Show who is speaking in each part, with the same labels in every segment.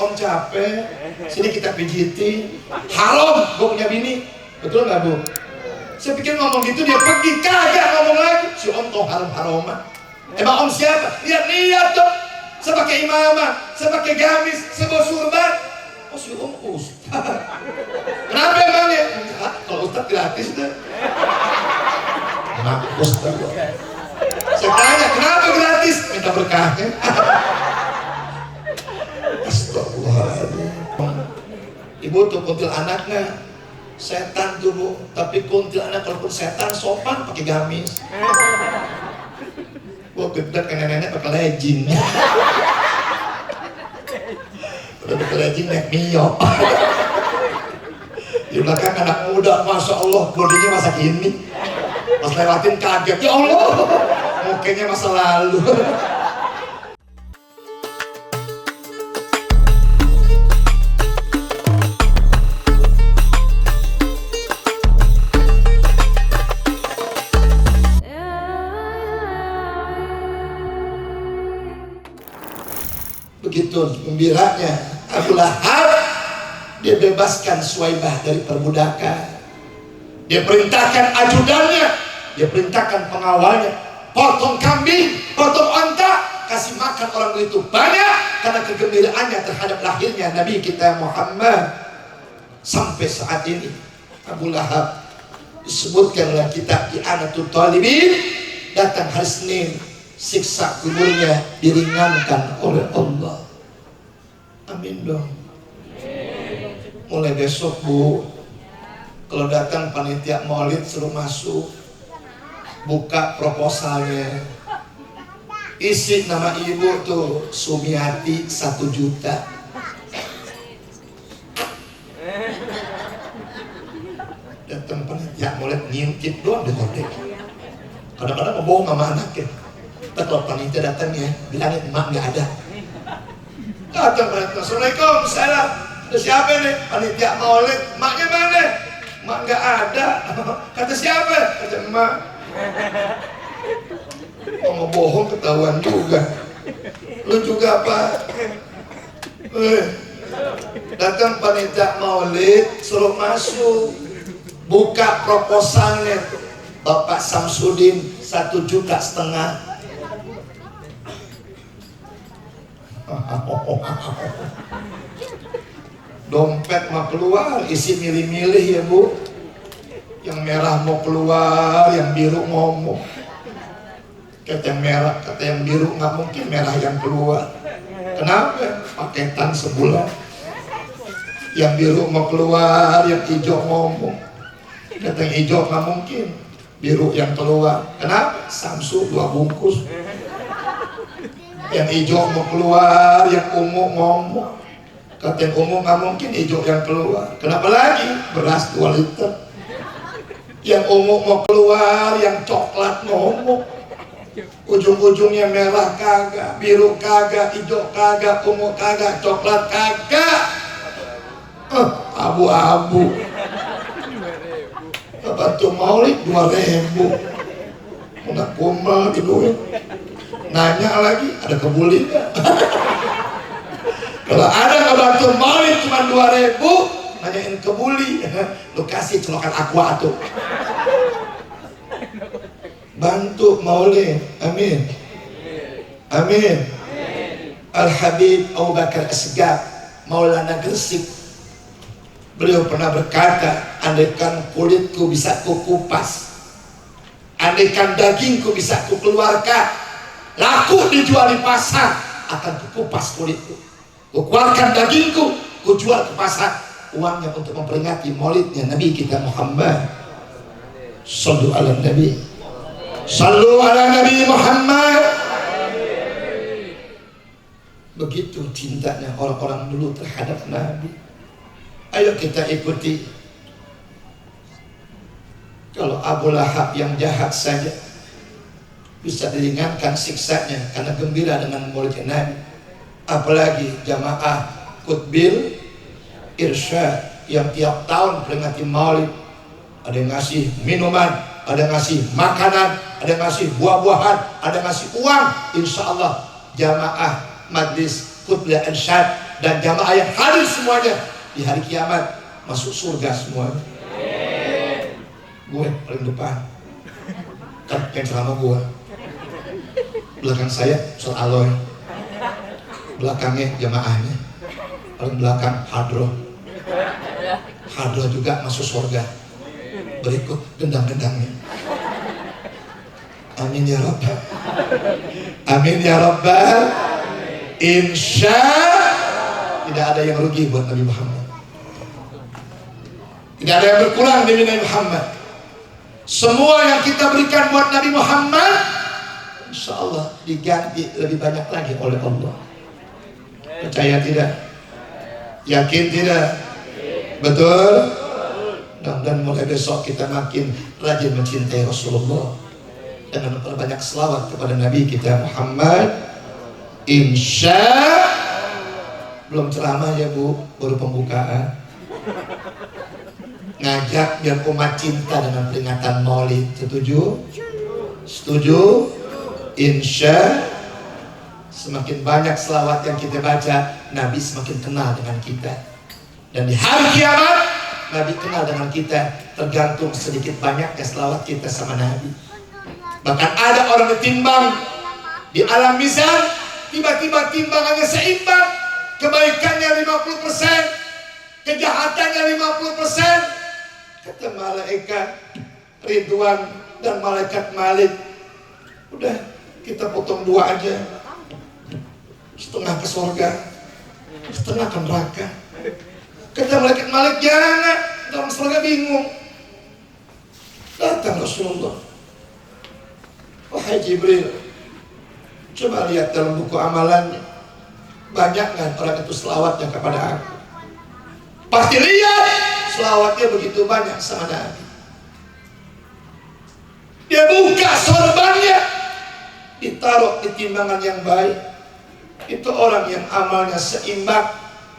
Speaker 1: om capek, sini kita pijitin. Haram gue punya bini, betul nggak bu? Saya pikir ngomong gitu dia pergi, kagak ngomong lagi. Si om tau haram-haraman. Emang om siapa? Lihat-lihat dong. Saya pakai imamah, saya pakai gamis, saya bawa surban. Oh si om ustaz. Kenapa emangnya? Enggak, kalau ustaz gratis deh. Kenapa ustaz? Saya tanya, kenapa gratis? Minta berkahnya. Astagfirullahaladzim. Ibu tuh kuntil anaknya setan tuh bu, tapi kuntilanak kalaupun setan sopan pakai gamis. Gua gede kayak nenek pakai legging. Udah pakai legging naik Mio. Di belakang anak muda, masya Allah, bodinya masa kini. Pas lewatin kaget, ya Allah, mukanya masa lalu. Begitu gembiranya Abu Lahab, dia bebaskan Suwaibah dari perbudakan. Dia perintahkan ajudannya, dia perintahkan pengawalnya, potong kambing, potong onta, kasih makan orang itu banyak karena kegembiraannya terhadap lahirnya Nabi kita Muhammad. Sampai saat ini Abu Lahab disebutkan dalam kitab I'anatul Talibin, datang hari Senin siksa kuburnya diringankan oleh Allah. Amin dong. Mulai besok bu, kalau datang panitia maulid suruh masuk, buka proposalnya, isi nama ibu tuh Sumiati 1 juta. Datang panitia maulid ngintip doang di kode. Kadang-kadang mau bohong sama anaknya. Kalau panitia datangnya bilangin emak nggak ada. Datang panitia, assalamualaikum, salam. Ada siapa nih? Panitia maulid. Emaknya mana? Emak nggak ada. Kata siapa? Kata emak. Mau bohong ketahuan juga. Lu juga apa? Datang panitia maulid, suruh masuk, buka proposalnya. Bapak Samsudin 1,5 juta. Dompet mau keluar, isi milih-milih ya bu. Yang merah mau keluar, yang biru ngomong. Kata yang merah, kata yang biru nggak mungkin merah yang keluar. Kenapa? Paketan sebulan. Yang biru mau keluar, yang hijau ngomong. Kata yang hijau nggak mungkin, biru yang keluar. Kenapa? Samsu 2 bungkus. Yang hijau mau keluar, yang ungu ngomong. Kata yang ungu nggak mungkin, hijau yang keluar. Kenapa lagi? Beras 2 liter. Yang ungu mau keluar, yang coklat ngomong. Ujung-ujungnya merah kagak, biru kagak, hijau kagak, ungu kagak, coklat kagak. Abu-abu. Batu maulid 2.000. Udah kumal gitu. Nanya lagi, ada kebuli nggak? Kalau ada batu maulid cuma 2.000, nanyain kebuli. Lu kasih celokan aqua tuh. Bantu maulid, amin. Amin. Al-Habib Abu Bakar Asgaf, Maulana Gresik, beliau pernah berkata, andaikan kulitku bisa kukupas, andaikan dagingku bisa kukeluarkan, laku dijual di pasar, akan kukupas kulitku, kukeluarkan dagingku, kujual ke pasar, uangnya untuk memperingati maulidnya Nabi kita Muhammad. Sallu ala Nabi, sallu ala Nabi Muhammad. Begitu cintanya orang-orang dulu terhadap Nabi. Ayo kita ikuti. Kalau Abu Lahab yang jahat saja bisa diringankan siksanya karena gembira dengan maulid Nabi, apalagi jamaah Qutbil Irsyad yang tiap tahun peringati maulid. Ada yang ngasih minuman, ada yang ngasih makanan, ada yang ngasih buah-buahan, ada yang ngasih uang. Insya Allah jamaah Majlis Qutbil Irsyad dan jamaah yang hadir semuanya di hari kiamat masuk surga semuanya. Gue paling depan, kan yang ceramah gue. Belakang saya Ustaz Aloy, belakangnya jamaahnya, paling belakang hadroh juga masuk surga. Berikut gendang-gendangnya. Amin ya Rabbal. Amin ya Rabbal. Insya tidak ada yang rugi buat Nabi Muhammad. Tidak ada yang berkurang demi Nabi Muhammad. Semua yang kita berikan buat Nabi Muhammad, insya Allah diganti lebih banyak lagi oleh Allah. Percaya tidak? Yakin tidak? Betul? Dan mulai besok kita makin rajin mencintai Rasulullah dengan memperbanyak selawat kepada Nabi kita Muhammad. Insya belum ceramah ya Bu, baru pembukaan. Ngajak biar umat cinta dengan peringatan Maulid. Setuju? Setuju? Insya semakin banyak selawat yang kita baca, Nabi semakin kenal dengan kita. Dan di hari kiamat Nabi kenal dengan kita, tergantung sedikit banyaknya selawat kita sama Nabi. Bahkan ada orang ditimbang di alam mizan, tiba-tiba timbangannya seimbang, kebaikannya 50%, kejahatannya 50%. Kata malaikat Ridwan dan malaikat Malik, udah kita potong dua aja, setengah ke surga, setengah ke neraka. Kata malaikat Malik, jangan, orang surga bingung. Datang Rasulullah, wahai Jibril, coba lihat dalam buku amalannya, banyak kan orang itu selawatnya kepada aku. Pasti lihat selawatnya begitu banyak sama Nabi. Dia buka sorbannya, ditaruh di timbangan yang baik. Itu orang yang amalnya seimbang,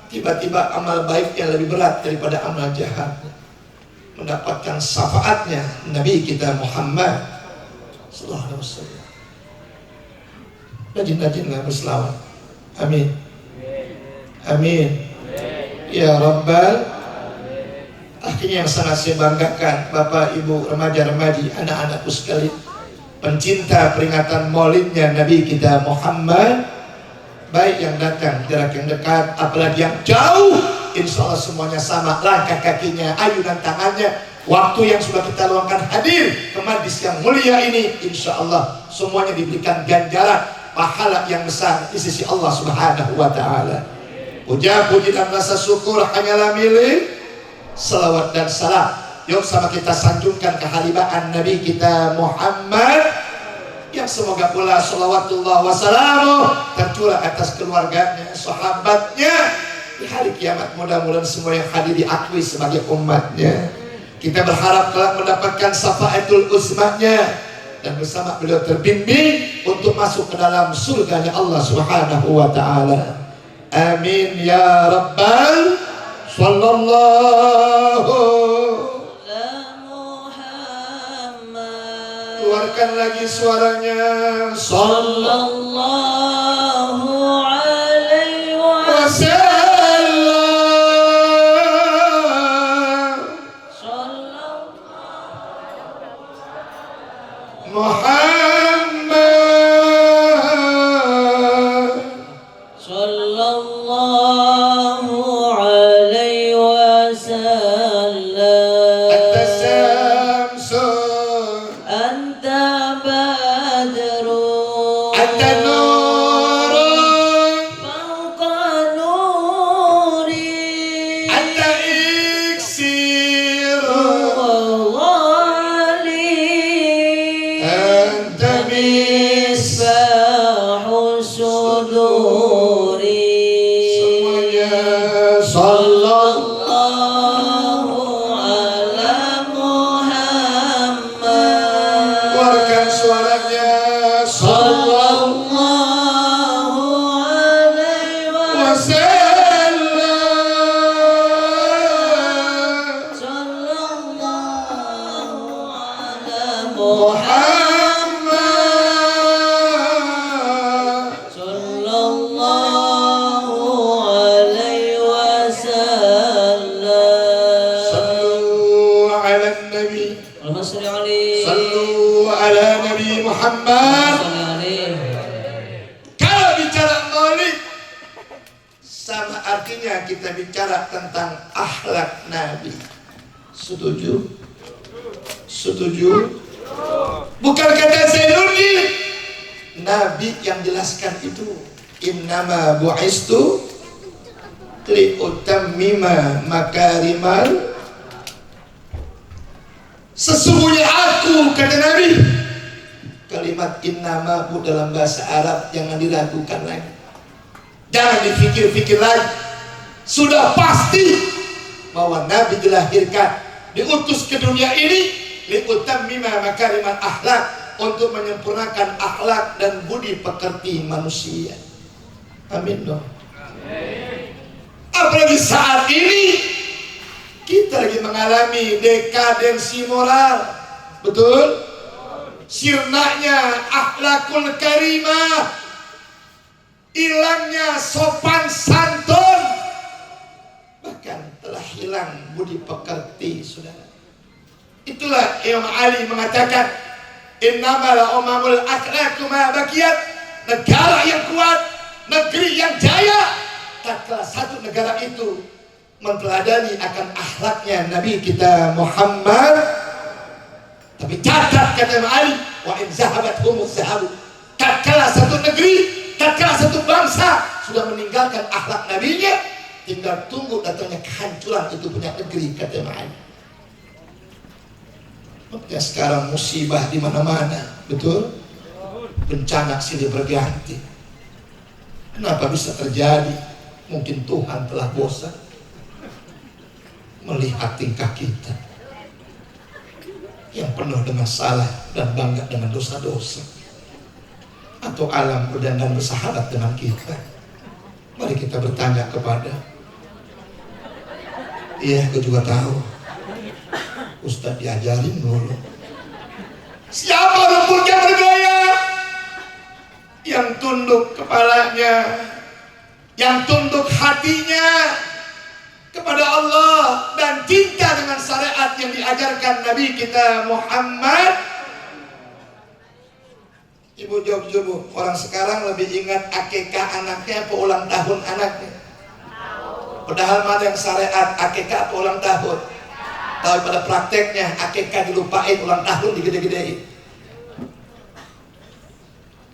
Speaker 1: tiba-tiba amal baiknya lebih berat daripada amal jahat, mendapatkan syafaatnya Nabi kita Muhammad sallallahu alaihi wasallam. Rajin-rajinlah berselawat. Amin. Amin. Ya Rabbal. Akhirnya yang sangat saya banggakan, Bapak Ibu remaja-remaji, anak-anakku sekalian, pencinta peringatan Maulidnya Nabi kita Muhammad, baik yang datang, jarak yang dekat, apalagi yang jauh, insya Allah semuanya sama, langkah kakinya, ayunan tangannya, waktu yang sudah kita luangkan hadir ke majlis yang mulia ini, insya Allah semuanya diberikan ganjaran pahala yang besar di sisi Allah Subhanahu wa Ta'ala. Puja puji dan rasa syukur hanyalah milik salawat dan salam. Yuk sama kita sanjungkan kehalibaan Nabi kita Muhammad, yang semoga pula salawatullah wassalamu tercurah atas keluarganya, sahabatnya di hari kiamat. Mudah-mudahan semua yang hadir diakui sebagai umatnya. Kita berharap telah mendapatkan syafaatul uzmahnya dan bersama beliau terbimbing untuk masuk ke dalam surganya Allah Subhanahu wa Ta'ala. Amin ya Rabbal. Sallallahu. Keluarkan lagi suaranya. Sallallahu alaihi wasallam. Muhammad sallallahu alaihi wasallam. Anta samsun, anta badrun, anta nurun fawqa nuri, anta iksirun wali, anta misbahu suduri. Semuanya sallallahu ala Muhammad. Keluarkan suaranya. Sallallahu alaihi wasallam. Sallallahu ala Muhammad. Nabi Muhammad. Kalau bicara maulid, sama artinya kita bicara tentang akhlak Nabi. Setuju? Setuju? Bukan kata Zainuddin, Nabi yang jelaskan itu. Innama bu'istu li utammima makarimal. Sesungguhnya aku, kata Nabi. Kalimat innama dalam bahasa Arab jangan diragukan lagi, jangan dipikir-pikir lagi. Sudah pasti bahwa Nabi dilahirkan, diutus ke dunia ini liutammima makarimal akhlak, untuk menyempurnakan akhlak dan budi pekerti manusia. Amin dong. Apalagi saat ini kita lagi mengalami dekadensi moral, betul? Sirnanya akhlakul karimah, hilangnya sopan santun, bahkan telah hilang budi pekerti, saudara. Itulah Imam Ali mengatakan, innamal umamul akhlaqu ma baqiyat. Negara yang kuat, negeri yang jaya, tatkala satu negara itu menteladani akan akhlaknya Nabi kita Muhammad. Tapi catat, kata Imam Ali, wa in zahabat humus zahabu. Tatkala satu negeri, tatkala satu bangsa sudah meninggalkan akhlak nabinya, tinggal tunggu datangnya kehancuran itu punya negeri, kata Imam Ali. Makanya sekarang musibah di mana-mana, betul? Bencana silih berganti. Kenapa bisa terjadi? Mungkin Tuhan telah bosan melihat tingkah kita yang penuh dengan salah dan bangga dengan dosa-dosa, atau alam dan bersahabat dengan kita. Mari kita bertanya kepada, iya, aku juga tahu Ustadz diajarin dulu, siapa rumputnya bergaya, yang tunduk kepalanya, yang tunduk hatinya kepada Allah dan cinta dengan syariat yang diajarkan Nabi kita Muhammad. Ibu jawab dulu, orang sekarang lebih ingat akikah anaknya apa ulang tahun anaknya? Padahal mana yang syariat, akikah apa ulang tahun? Tapi pada prakteknya akikah dilupain, ulang tahun digede-gedein.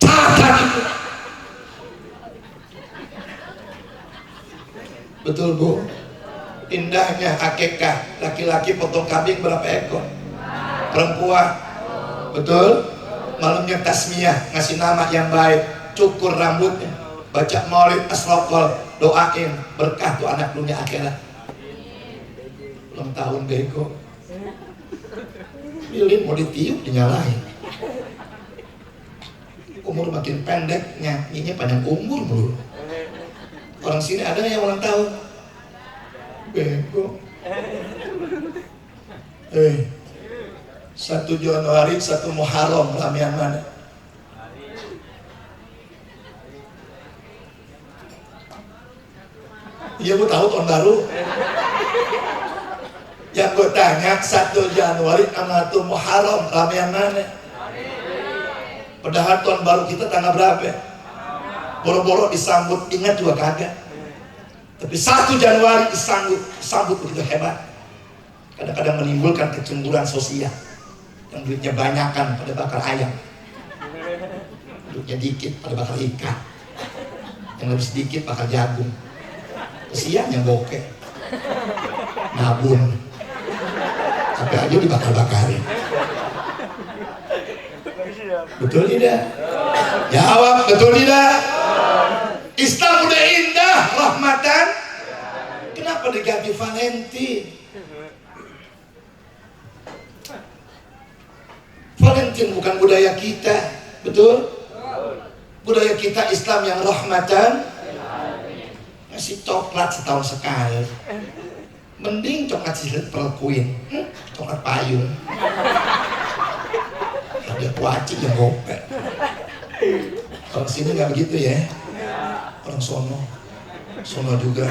Speaker 1: Catat itu. Betul Bu? Indahnya akikah, laki-laki potong kambing berapa ekor? Perempuan, betul? Malamnya tasmiyah, ngasih nama yang baik, cukur rambutnya, baca maulid asraqal, doain berkah tuh anak dunia akhirat. Ulang tahun bego, lilin mau ditiup dinyalain. Umur makin pendek, nyanyinya panjang umur mulu. Orang sini ada yang ulang tahun bego. 1 Januari, 1 Muharram, ramian mana? Iya, gue tahu tahun baru. Yang gue tanya 1 Januari sama 1 Muharram, ramian mana? Padahal tahun baru kita tanggal berapa? Boro-boro disambut, ingat juga kagak. Tapi 1 Januari disambut begitu hebat. Kadang-kadang menimbulkan kecemburuan sosial. Yang duitnya banyakan pada bakar ayam, duitnya dikit pada bakar ikan, yang lebih sedikit bakar jagung. Kesian yang bokeh, nabun, tapi aja dibakar-bakarin. Betul tidak? Jawab, betul tidak? Islam udah indah, rahmatan. Kenapa diganti Valentine? Valentine bukan budaya kita, betul? Budaya kita Islam yang rahmatan. Ngasih coklat setahun sekali. Mending coklat Silver Queen, coklat payung. Ada kuaci yang gopek. Kalau sini nggak begitu ya. Orang sono juga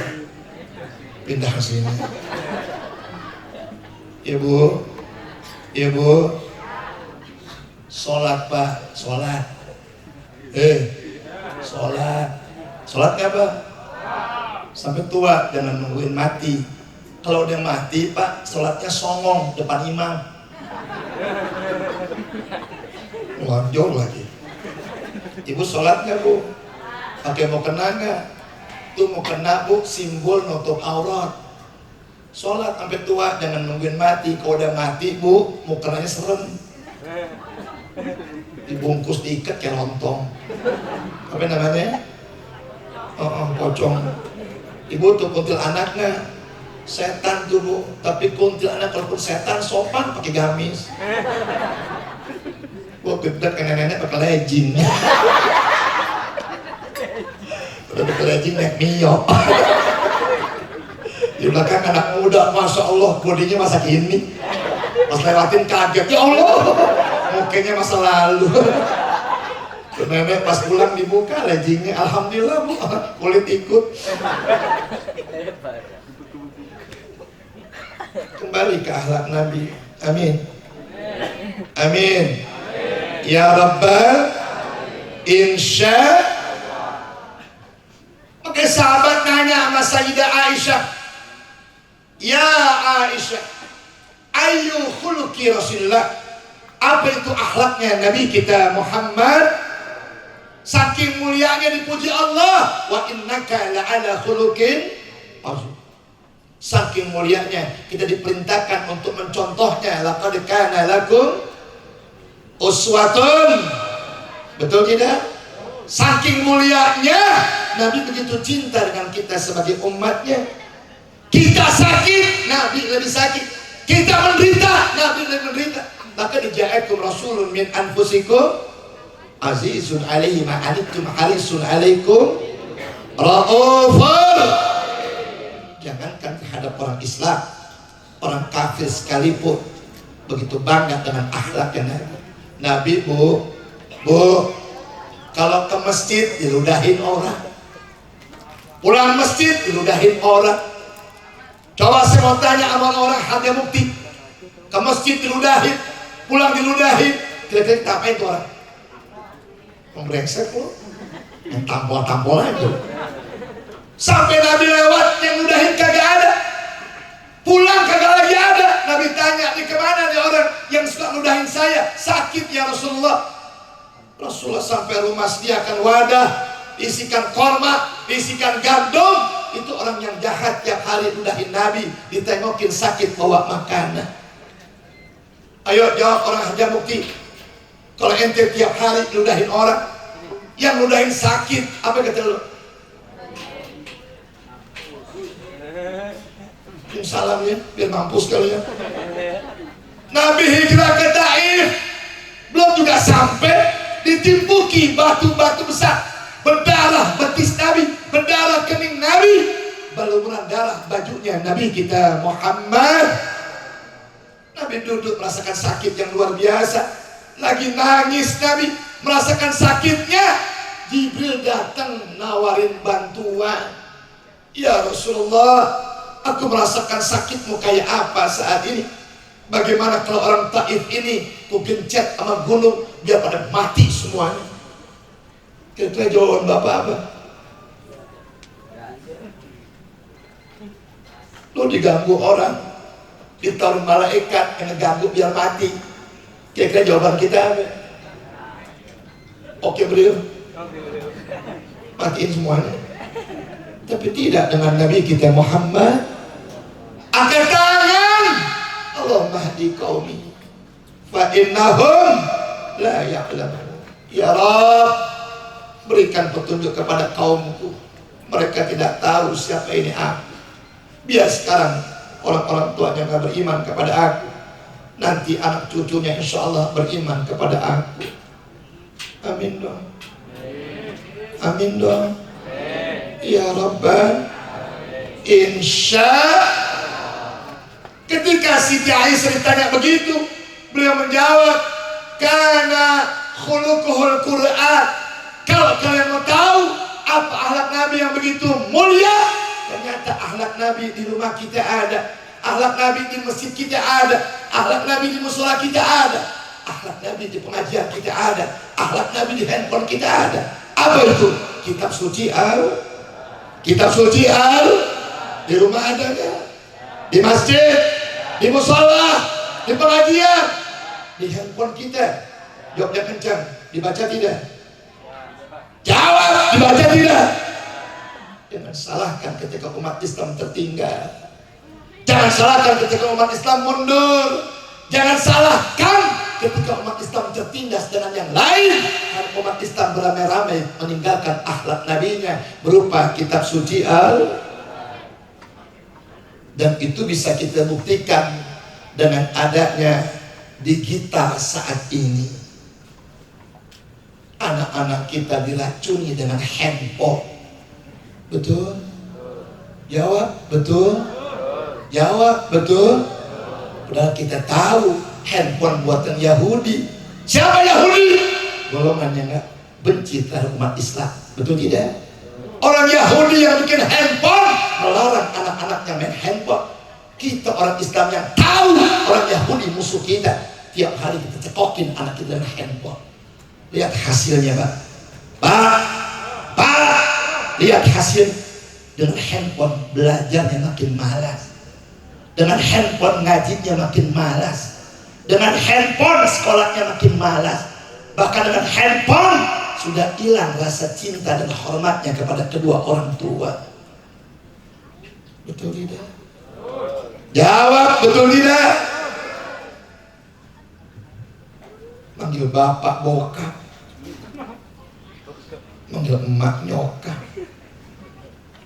Speaker 1: pindah ke sini. Ibu, Sholat Pak, sholat. Sholat. Sholat nggak Pak? Sampai tua jangan nungguin mati. Kalau udah mati Pak, sholatnya songong depan imam. Lonjol lagi. Ibu sholat nggak Bu? Pakai mau kena nggak? Tuh mau kena Bu, simbol nutup aurat. Sholat sampai tua jangan nungguin mati. Kalau udah mati Bu, mau kenanya serem. Dibungkus diikat kayak lontong. Apa namanya? Pocong. Ibu tuh kuntil anaknya setan tuh Bu, tapi kuntil anak kalaupun setan sopan pakai gamis. Gua gede ke nenek pakai legging. Udah pakai legging naik Mio. Di belakang anak muda, masya Allah bodinya masa kini. Pas lewatin kaget, ya Allah, mukanya masa lalu. Nenek pas pulang dibuka leggingnya, alhamdulillah Bu, kulit ikut. Kembali ke akhlak Nabi. Amin. Amin. Ya Rabbal insya. Oke, sahabat nanya sama Sayyidah Aisyah, ya Aisyah, ayu khuluqi Rasulullah, apa itu akhlaknya Nabi kita Muhammad? Saking mulianya dipuji Allah, wa innaka la'ala khuluqin azim. Saking mulianya kita diperintahkan untuk mencontohnya. Laqad kana lakum uswatun, betul tidak? Saking mulianya Nabi begitu cinta dengan kita sebagai umatnya. Kita sakit, Nabi lebih sakit. Kita menderita, Nabi lebih menderita. Maka dija'akum rasulun min anfusikum azizun alaihi ma'anittum harisun alaikum ra'ufur. Jangankan terhadap orang Islam, orang kafir sekalipun begitu bangga dengan akhlaknya Nabi. Bu, kalau ke masjid diludahin orang, pulang masjid diludahin orang. Coba saya mau tanya sama orang hati bukti, ke masjid diludahin, pulang diludahin, kira-kira kita apain tuh orang? Membrengsek loh, yang tampol-tampol aja. Sampai Nabi lewat yang ludahin kagak ada, pulang kagak lagi ada. Nabi tanya, di kemana nih orang yang suka ludahin saya? Sakit ya Rasulullah. Rasulullah sampai rumah sediakan wadah, isikan korma, isikan gandum. Itu orang yang jahat tiap hari ludahin Nabi, ditengokin sakit bawa makanan. Ayo jawab orang harja bukti. Kalau ente tiap hari ludahin orang, yang ludahin sakit, apa kata lu? Salam ya, biar mampus kalian. Nabi hijrah ke Taif, belum juga sampai ditimpuki batu-batu besar, berdarah betis Nabi, berdarah kening Nabi, berlumuran darah bajunya Nabi kita Muhammad. Nabi duduk merasakan sakit yang luar biasa, lagi nangis Nabi merasakan sakitnya. Jibril datang nawarin bantuan. Ya Rasulullah, aku merasakan sakitmu kayak apa saat ini? Bagaimana kalau orang Taif ini ku gencet sama gunung biar pada mati semuanya? Kira-kira jawaban Bapak apa? Lu diganggu orang, ditaruh malaikat yang ngeganggu biar mati. Kira-kira jawaban kita apa? Oke beliau, matiin semuanya. Tapi tidak dengan Nabi kita Muhammad. Angkat tangan, Allahumma hdi qaumi fa innahum la ya'lamun. Ya Rabb, berikan petunjuk kepada kaumku, mereka tidak tahu siapa ini aku. Biar sekarang orang-orang tuanya nggak beriman kepada aku, nanti anak cucunya insya Allah beriman kepada aku. Amin dong. Amin dong. Ya Rabbal insya. Ketika Siti Aisyah ditanya begitu, beliau menjawab, karena khuluquhul Quran. Kalau kalian mau tahu apa akhlak Nabi yang begitu mulia, ternyata akhlak Nabi di rumah kita ada, akhlak Nabi di masjid kita ada, akhlak Nabi di musola kita ada. Akhlak Nabi di pengajian kita ada, akhlak Nabi di handphone kita ada. Apa itu? Kitab suci kitab suci di rumah ada nggak? Di masjid, di musola, di pengajian, di handphone kita. Jawabnya kencang, dibaca tidak? Jawab, dibaca tidak? Jangan salahkan ketika umat Islam tertinggal. Jangan salahkan ketika umat Islam mundur. Jangan salahkan ketika umat Islam tertindas dengan yang lain. Karena umat Islam beramai-ramai meninggalkan akhlak nabinya berupa kitab suci dan itu bisa kita buktikan dengan adanya digital saat ini. Anak-anak kita diracuni dengan handphone. Betul? Jawab, betul? Jawab, betul? Padahal kita tahu handphone buatan Yahudi. Siapa Yahudi? Golongan yang gak benci terhadap umat Islam. Betul tidak? Orang Yahudi yang bikin handphone melarang anak-anaknya main handphone. Kita orang Islam yang tahu orang Yahudi musuh kita, tiap hari kita cekokin anak kita dengan handphone. Lihat hasilnya, Pak. Pak, lihat hasil. Dengan handphone belajarnya makin malas. Dengan handphone ngajinya makin malas. Dengan handphone sekolahnya makin malas. Bahkan dengan handphone sudah hilang rasa cinta dan hormatnya kepada kedua orang tua. Betul tidak? Jawab, betul tidak? Manggil bapak bokap, manggil emak nyokap,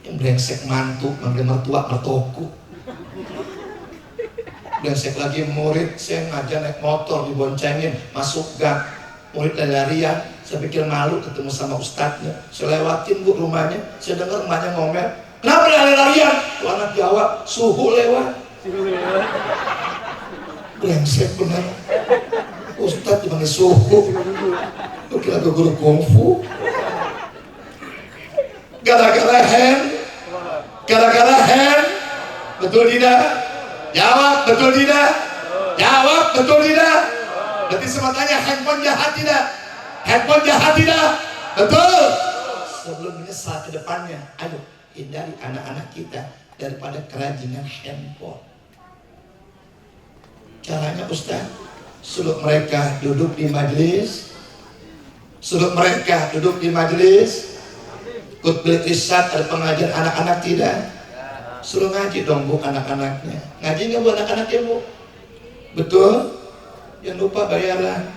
Speaker 1: yang brengsek mantu manggil mertua mertoku. Brengsek lagi murid, saya ngajar naik motor diboncengin masuk gang, murid lari-larian. Saya pikir malu ketemu sama ustadznya. Saya lewatin bu rumahnya, saya dengar emaknya ngomel, kenapa lari-larian? Tuh anak jawab, suhu lewat. Brengsek bener, ustadz dipanggil suhu. Lu kira gue guru kungfu? Gara-gara hand, betul tidak? Jawab, betul tidak? Jawab, betul tidak? Berarti sematanya handphone jahat tidak? Handphone jahat tidak? Betul. Sebelum menyesal ke depannya, ayo hindari anak-anak kita daripada kerajinan handphone. Caranya Ustaz, suruh mereka duduk di majelis, suruh mereka duduk di majelis, khutbah risyad, ada pengajian anak-anak tidak? Suruh ngaji dong bu anak-anaknya. Ngaji nggak bu anak-anaknya bu? Betul? Jangan lupa bayaran.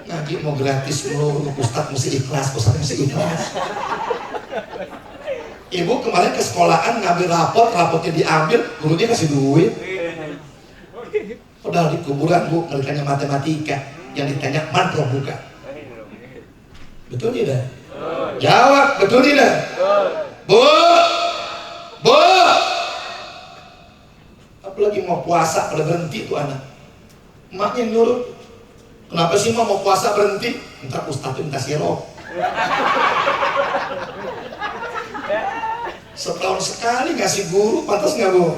Speaker 1: Ngaji mau gratis mulu, Ustadz mesti ikhlas, Ustadz mesti ikhlas. Ibu kemarin ke sekolahan ngambil rapotnya diambil, gurunya kasih duit. Padahal di kuburan bu, ditanya matematika, yang ditanya mantra buka. Betul tidak? Jawab, betul tidak? Bu, apalagi mau puasa pada berhenti tuh anak. Emaknya nyuruh, kenapa sih mau puasa berhenti? Ntar ustaz tuh minta sirop. Setahun sekali ngasih guru, pantas nggak bu?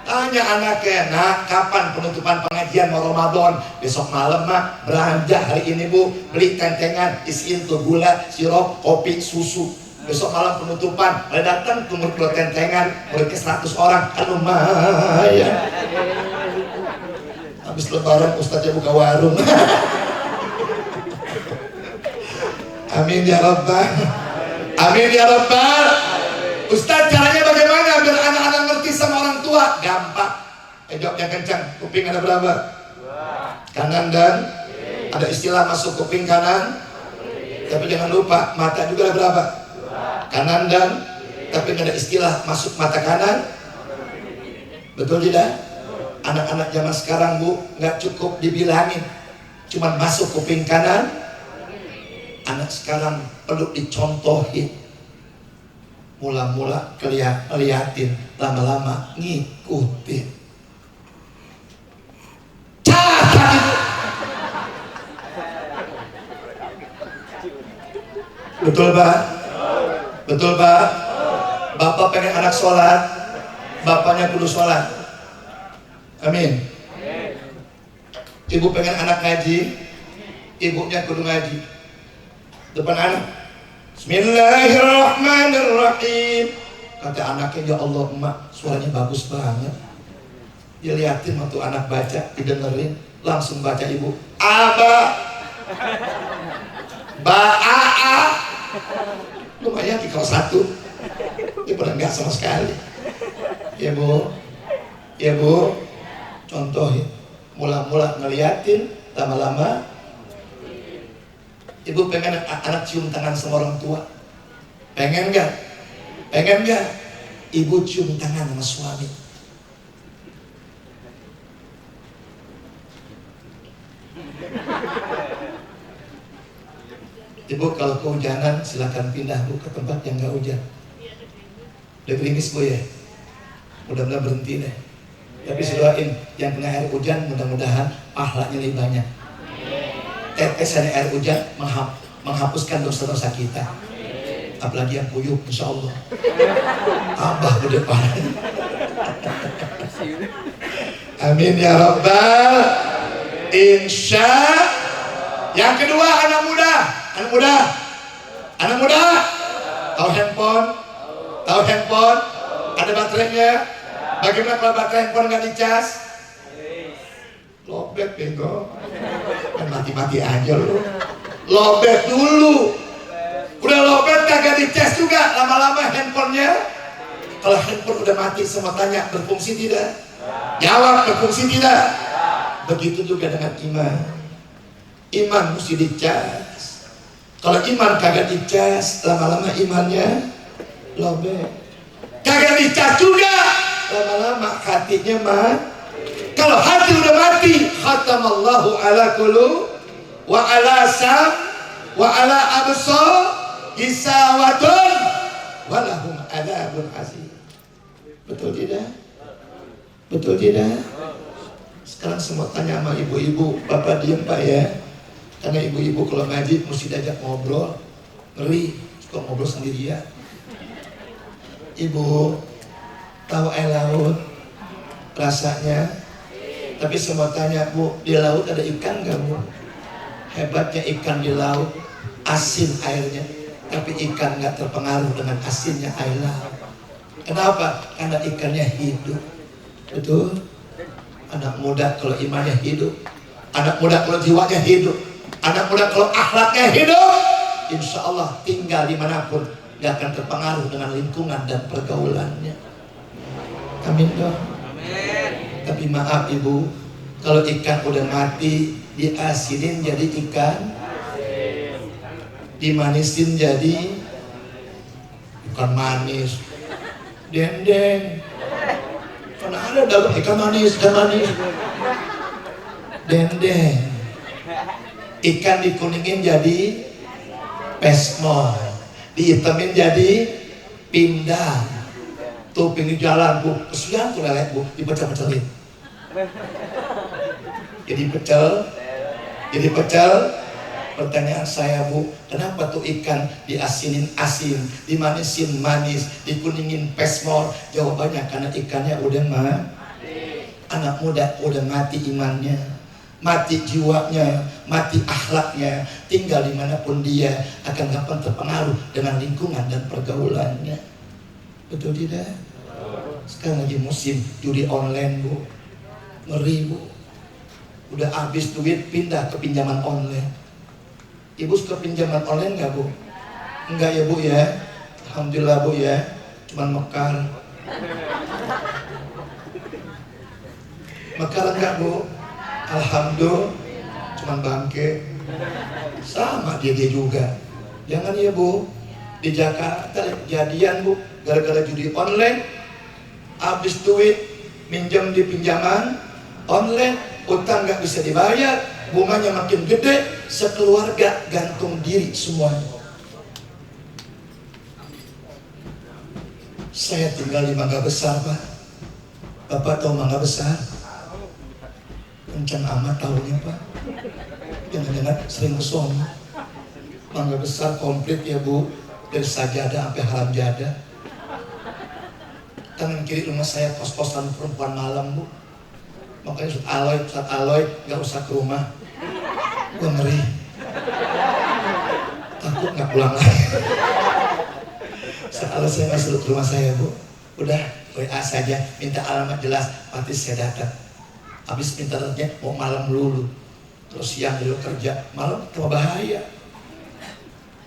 Speaker 1: Tanya anaknya, nah kapan penutupan pengajian mau Ramadan? Besok malam mah belanja, hari ini bu beli tentengan, isiin tuh gula, sirup, kopi, susu. Besok malam penutupan, pada datang tuh murid tentengan, muridnya 100 orang, kan lumayan. Habis lebaran ustaznya buka warung. Amin ya Rabbal. Amin ya Rabbal. Ustaz, caranya bagaimana biar anak-anak ngerti sama orang tua? Gampang. Jawab yang kencang. Kuping ada berapa? Kanan dan ada istilah masuk kuping kanan. Tapi jangan lupa mata juga ada berapa? Kanan dan tapi ada istilah masuk mata kanan. Betul tidak? Anak-anak zaman sekarang bu nggak cukup dibilangin, cuman masuk kuping kanan. Anak sekarang perlu dicontohin. Mula-mula liatin, lama-lama ngikutin. Catat itu. Betul pak? Betul pak? Bapak pengen anak sholat, bapaknya kudu sholat. Amin. Ibu pengen anak ngaji, ibunya kudu ngaji depan anak. Bismillahirrahmanirrahim. Kata anaknya, ya Allah emak, suaranya bagus banget. Dia liatin waktu anak baca, didengerin, langsung baca ibu. Aba, ba'a, lumayan di kelas 1. Dia pernah enggak sama sekali. Ya bu, ya bu, contohin. Mula-mula ngeliatin, lama-lama ibu pengen anak cium tangan sama orang tua. Pengen gak? Pengen gak? Ibu cium tangan sama suami. Ibu kalau kehujanan silakan pindah bu ke tempat yang gak hujan. Udah gerimis bu ya? Mudah-mudahan berhenti deh. Tapi saya doain yang kena air hujan mudah-mudahan pahalanya lebih banyak. Tetesan air hujan menghapuskan dosa-dosa kita. Apalagi yang kuyup, insya Allah. Abah ke depan. Amin ya Rabbal. Insya. Yang kedua anak muda. Anak muda. Tahu handphone? Tahu handphone? Ada baterainya. Bagaimana kalau baterai handphone nggak dicas? Lobet bego. Kan mati-mati aja lu. Lobet dulu. Udah lobet kagak dicas juga, lama-lama handphonenya. Kalau handphone udah mati, semua tanya berfungsi tidak? Jawab berfungsi tidak? Begitu juga dengan iman. Iman mesti dicas. Kalau iman kagak dicas, lama-lama imannya lobet. Kagak dicas juga, lama-lama hatinya mati. Kalau hati udah mati, khatamallahu ala qulub wa ala sam wa ala absar gisawatun walahum adzabun azim. Betul tidak? Betul tidak? Sekarang semua tanya sama ibu-ibu, bapak diem pak ya. Karena ibu-ibu kalau ngaji mesti diajak ngobrol. Ngeri, suka ngobrol sendirian. Ibu tahu air laut rasanya, tapi semua tanya, bu, di laut ada ikan nggak bu? Hebatnya ikan di laut, asin airnya, tapi ikan nggak terpengaruh dengan asinnya air laut. Kenapa? Karena ikannya hidup. Betul? Anak muda kalau imannya hidup, anak muda kalau jiwanya hidup, anak muda kalau akhlaknya hidup, insya Allah tinggal dimanapun gak akan terpengaruh dengan lingkungan dan pergaulannya. Amin dong. Amin. Tapi maaf ibu, kalau ikan udah mati diasinin jadi ikan, dimanisin jadi bukan manis, dendeng. Mana ada dalam ikan manis dan manis, dendeng. Ikan dikuningin jadi pesmol, dihitamin jadi pindang. Tuh pinggir jalan bu, kesian tuh lele bu, dipecel-pecelin. Jadi pecel. Pertanyaan saya bu, kenapa tuh ikan diasinin asin, dimanisin manis, dikuningin pesmol? Jawabannya karena ikannya udah mati. Anak muda udah mati imannya, mati jiwanya, mati akhlaknya. Tinggal dimanapun dia akan gampang terpengaruh dengan lingkungan dan pergaulannya. Betul tidak? Sekarang lagi musim judi online bu, ngeri bu. Udah habis duit pindah ke pinjaman online. Ibu suka pinjaman online nggak bu? Enggak ya bu ya. Alhamdulillah bu ya. Cuman mekar. Mekar enggak bu? Alhamdulillah. Cuman bangke. Sama dia juga. Jangan ya bu. Di Jakarta kejadian bu. Gara-gara judi online. Habis duit minjem di pinjaman online. Utang nggak bisa dibayar. Bunganya makin gede, sekeluarga gantung diri semuanya. Saya tinggal di Mangga Besar pak. Bapak tahu Mangga Besar? Kencang amat tahunya pak. Jangan-jangan sering kesono. Mangga Besar komplit ya bu, dari sajadah sampai haram jadah. Kanan kiri rumah saya kos-kosan perempuan malam bu. Makanya Ustaz Aloy nggak usah ke rumah, gue ngeri, takut nggak pulang lagi. Ustaz Aloy saya nggak suruh ke rumah saya bu, udah WA saja, minta alamat jelas, pasti saya datang. Habis internetnya mau malam dulu, terus siang dulu kerja, malam cuma bahaya.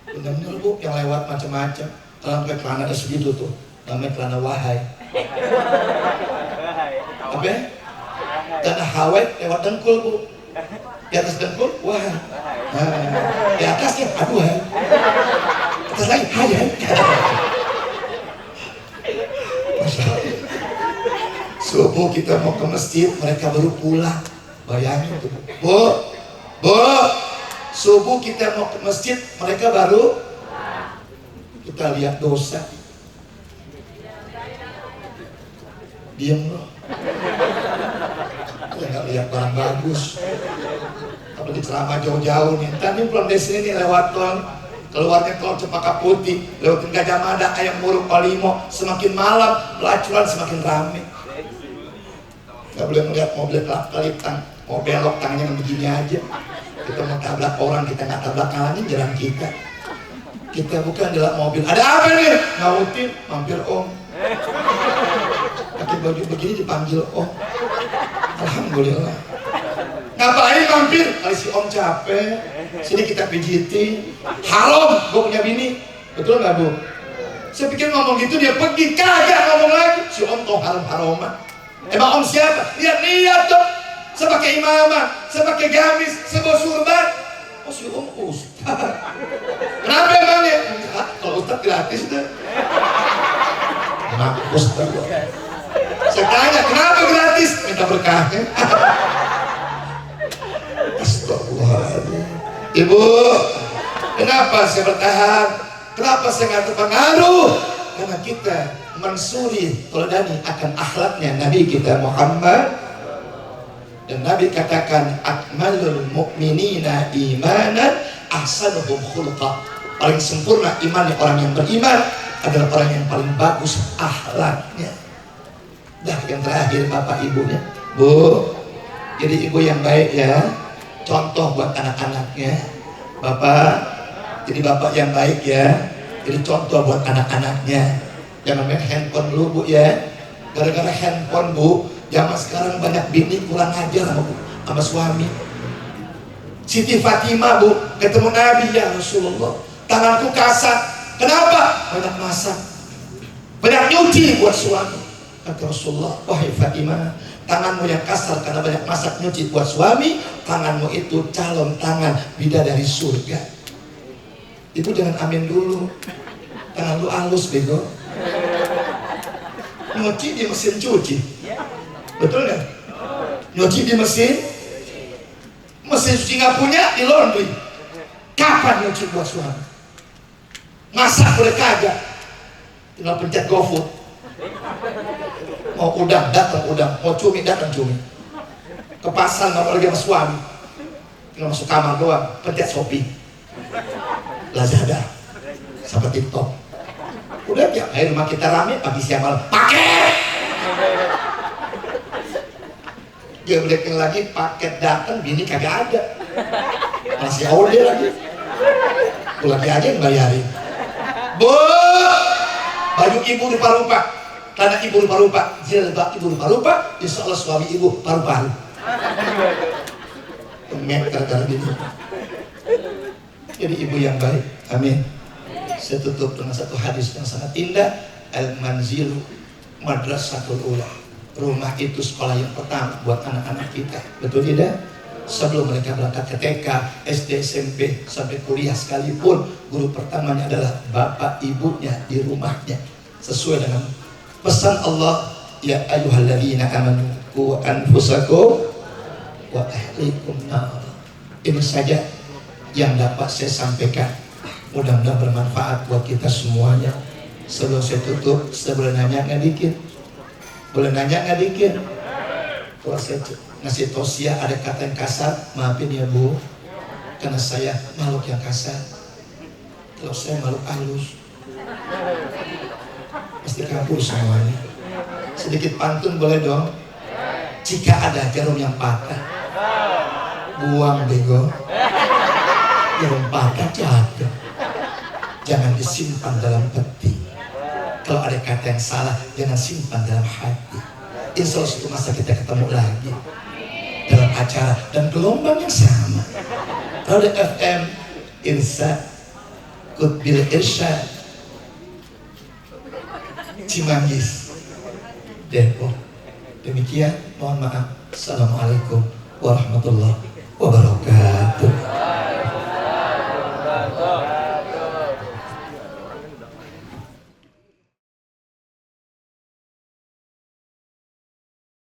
Speaker 1: Bener-bener bu, yang lewat macam-macam. Kalau pakai celana ada segitu tuh, namanya celana wahai. Apa ya? Celana Hawaii lewat dengkul bu. Di atas dengkul, wahai. Nah, di atasnya, aduh hai. Atas lagi, hai. Subuh kita mau ke masjid, mereka baru pulang. Bayangin tuh, bu, subuh kita mau ke masjid, mereka baru. Kita lihat dosa, diam loh. Kita nggak lihat barang bagus. Apalagi ceramah jauh-jauh nih. Tadi pulang dari sini nih lewat tol, keluarnya tol Cempaka Putih, lewatin Gajah Mada, Ayam Muruk, Palimo. Semakin malam, pelacuran semakin ramai. Nggak boleh melihat mobil kelip-tang, mau belok tangannya begini aja. Kita mau tabrak orang, kita nggak tabrak kalannya jalan kita. Kita bukan dalam mobil, ada apa nih? Ngautin, mampir om. Pakai baju begini dipanggil om. Alhamdulillah. Ngapain mampir? Kali si om capek, sini kita pijitin. Haram, gue punya bini. Betul nggak bu? Saya pikir ngomong gitu dia pergi, kagak ngomong lagi. Si om tau haram-haraman. Emang om siapa? Lihat dong. Saya pakai imamah, saya pakai gamis, saya bawa surban. Oh si om ustaz. Kenapa emangnya? Enggak, kalau ustaz gratis deh. Kenapa ustaz? Saya tanya, kenapa gratis? Minta berkahnya. Astagfirullahaladzim. Ibu, kenapa saya bertahan? Kenapa saya nggak terpengaruh? Karena kita mensuri teladani akan akhlaknya Nabi kita Muhammad. Dan Nabi katakan akmalul mu'minina imanan ahsanuhum khuluqa. Paling sempurna imannya orang yang beriman adalah orang yang paling bagus akhlaknya. Dah yang terakhir bapak ibunya, bu, jadi ibu yang baik ya, contoh buat anak-anaknya. Bapak, jadi bapak yang baik ya, jadi contoh buat anak-anaknya. Jangan main handphone dulu bu ya. Gara-gara handphone bu, zaman sekarang banyak bini kurang ajar sama suami. Siti Fatimah bu ketemu Nabi, ya Rasulullah, tanganku kasar. Kenapa? Banyak masak, banyak nyuci buat suami. Kata Rasulullah, wahai Fatimah, tanganmu yang kasar karena banyak masak nyuci buat suami, tanganmu itu calon tangan bidadari surga. Ibu jangan amin dulu, tangan lu halus bego. Nyuci di mesin cuci, betul nggak? Nyuci di mesin cuci nggak punya, di laundry. Kapan nyuci buat suami? Masak boleh kagak, tinggal pencet GoFood. Mau udang datang udang, mau cumi datang cumi. Ke pasar nggak mau lagi sama suami, tinggal masuk kamar doang, pencet Shopee, Lazada, sampai TikTok. Udah tiap hari rumah kita rame, pagi siang malam paket. Dia beliin lagi paket datang, bini kagak ada, masih order lagi. Pulang dia aja yang bayarin. Bu, baju ibu rupa-rupa, tanah ibu rupa-rupa, jilbab ibu rupa-rupa, insya Allah suami ibu paru-paru. Gara-gara gini. Jadi ibu yang baik, amin. Saya tutup dengan satu hadis yang sangat indah. Al-manzilu madrasatul ula. Rumah itu sekolah yang pertama buat anak-anak kita. Betul tidak? Sebelum mereka berangkat ke TK, SD, SMP, sampai kuliah sekalipun, guru pertamanya adalah bapak ibunya di rumahnya. Sesuai dengan pesan Allah, ya ayyuhalladzina amanu qu anfusakum wa ahlikum nar. Ini saja yang dapat saya sampaikan. Mudah-mudahan bermanfaat buat kita semuanya. Sebelum saya tutup, saya boleh nanya nggak dikit? Boleh nanya nggak dikit? Kalau saya ngasih tausiah ada kata yang kasar, maafin ya bu, karena saya makhluk yang kasar. Kalau saya makhluk halus, pasti kabur semuanya. Sedikit pantun boleh dong? Jika ada jarum yang patah, buang bego. Jarum patah jatuh, jangan disimpan dalam peti. Kalau ada kata yang salah, jangan simpan dalam hati. Insya Allah suatu masa kita ketemu lagi dalam acara dan gelombang yang sama. Roda FM Insa Kutbil Irsyad Cimanggis Depok. Demikian, mohon maaf. Assalamualaikum warahmatullahi wabarakatuh.